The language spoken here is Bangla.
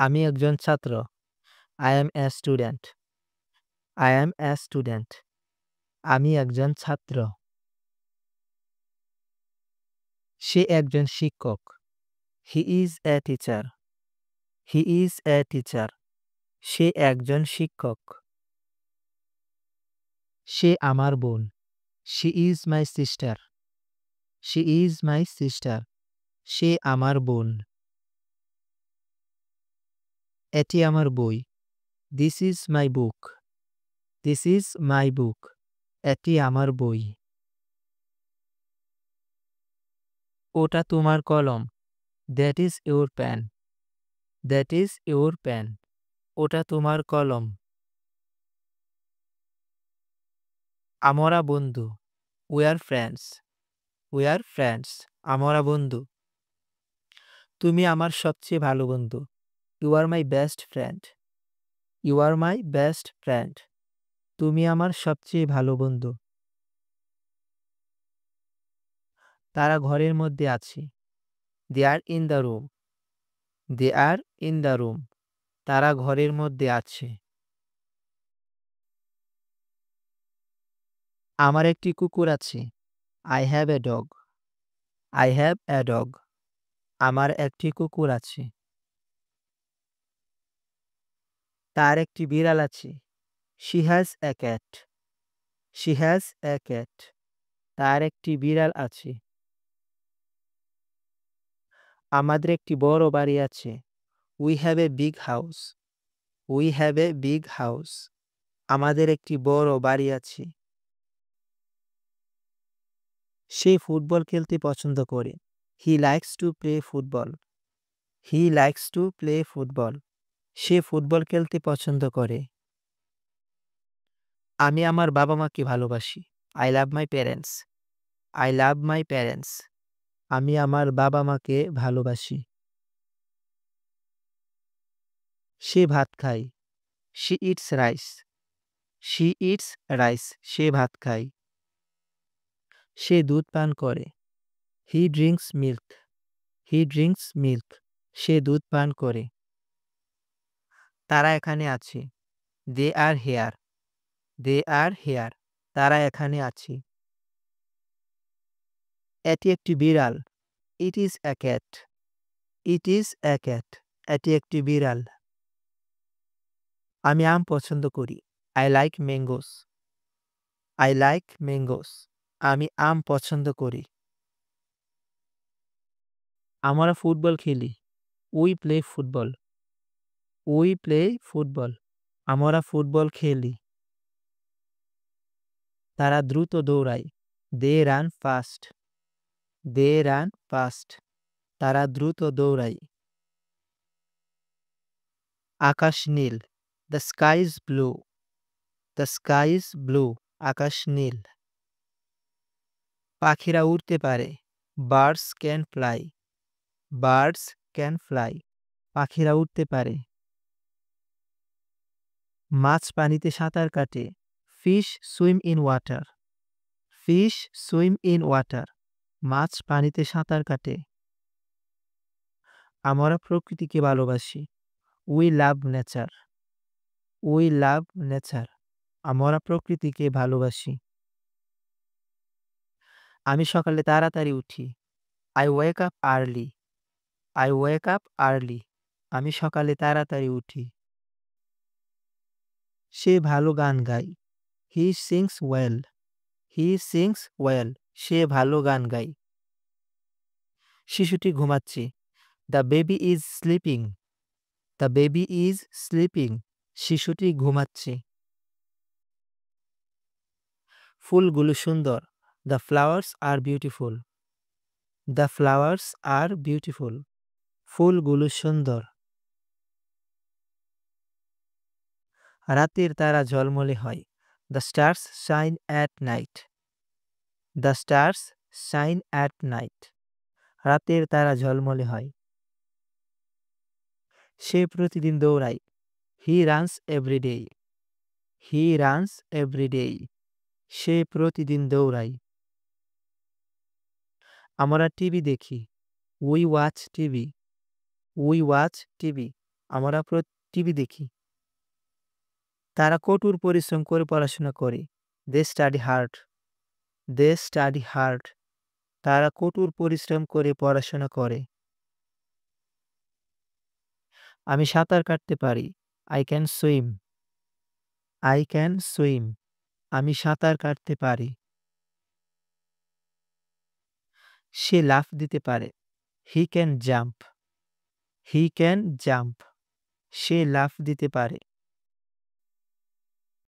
আমি একজন ছাত্র। I am a student. I am a student. আমি একজন ছাত্র। সে একজন শিক্ষক। He is a teacher. He is a teacher. সে একজন শিক্ষক। সে আমার বোন। She is my sister. She is my sister. সে আমার বোন। এটি আমার বই। This is my book. This is my book. এটি আমার বই। ওটা তোমার কলম। That is your pen. That is your pen. ওটা তোমার কলম। আমরা বন্ধু। We are friends. We are friends. আমরা বন্ধু। তুমি আমার সবচেয়ে ভালো বন্ধু। You are my best friend. You are my best friend. তুমি আমার সবচেয়ে ভালো বন্ধু। তারা ঘরের মধ্যে আছে। They are in the room. They are in the room. তারা ঘরের মধ্যে আছে। আমার একটি কুকুর আছে। I have a dog. I have a dog. আমার একটি কুকুর আছে। তার একটি বিড়াল আছে। She has a cat. She has a cat. তার একটি বিড়াল আছে। আমাদের একটি বড় বাড়ি আছে। We have a big house. We have a big house. আমাদের একটি বড় বাড়ি আছে। সে ফুটবল খেলতে পছন্দ করে। He likes to play football. He likes to play football. Say football খেলতে পছন্দ করে। আমি আমার বাবা-মাকে ভালোবাসি। I love my parents. I love my parents. আমি আমার বাবা-মাকে ভালোবাসি। সে ভাত খায়। She eats rice. She eats rice. সে ভাত খায়। সে দুধ পান করে। He drinks milk. He drinks milk. সে দুধ পান করে। তারা এখানে আছে। They are here. They are here. তারা এখানে আছে। এটি একটি বিড়াল। It is a cat. It is a cat. এটি একটি বিড়াল। আমি আম পছন্দ করি। I like mangoes. I like mangoes. আমি আম পছন্দ করি। আমরা ফুটবল খেলি। We play football. We play football. আমরা ফুটবল খেলি। তারা দ্রুত দৌড়ায়। They run fast. They run fast. তারা দ্রুত দৌড়ায়। আকাশ নীল। The sky is blue. The sky is blue. আকাশ নীল। পাখিরা উড়তে পারে। Birds can fly. Birds can fly. পাখিরা উড়তে পারে। মাছ পানিতে সাঁতার কাটে। Fish swim in water. Fish swim in water. মাছ পানিতে সাঁতার কাটে। আমরা প্রকৃতিকে ভালোবাসি। We love nature. We love nature. আমরা প্রকৃতিকে ভালোবাসি। আমি সকালে তাড়াতাড়ি উঠি। I wake up early. I wake up early. আমি সকালে তাড়াতাড়ি উঠি। সে ভালো গান গায়। He sings well. He sings well. সে ভালো গান গায়। শিশুটি ঘুমাচ্ছে। The baby is sleeping. The baby is sleeping. শিশুটি ঘুমাচ্ছে। ফুলগুলো সুন্দর। The flowers are beautiful. The flowers are beautiful. ফুলগুলো সুন্দর। রাতের তারা ঝলমলে হয়। The stars shine at night. The stars shine at night. রাতের তারা ঝলমলে হয়। সে প্রতিদিন দৌড়ায়। He runs every day. He runs every day. সে প্রতিদিন দৌড়ায়। আমরা টিভি দেখি। We watch TV. We watch TV. আমরা টিভি দেখি। তারা কঠোর পরিশ্রম করে পড়াশোনা করে। They study hard. They study hard. তারা কঠোর পরিশ্রম করে পড়াশোনা করে। আমি সাঁতার কাটতে পারি। I can swim. I can swim. আমি সাঁতার কাটতে পারি। সে লাফ দিতে পারে। He can jump. He can jump. সে লাফ দিতে পারে।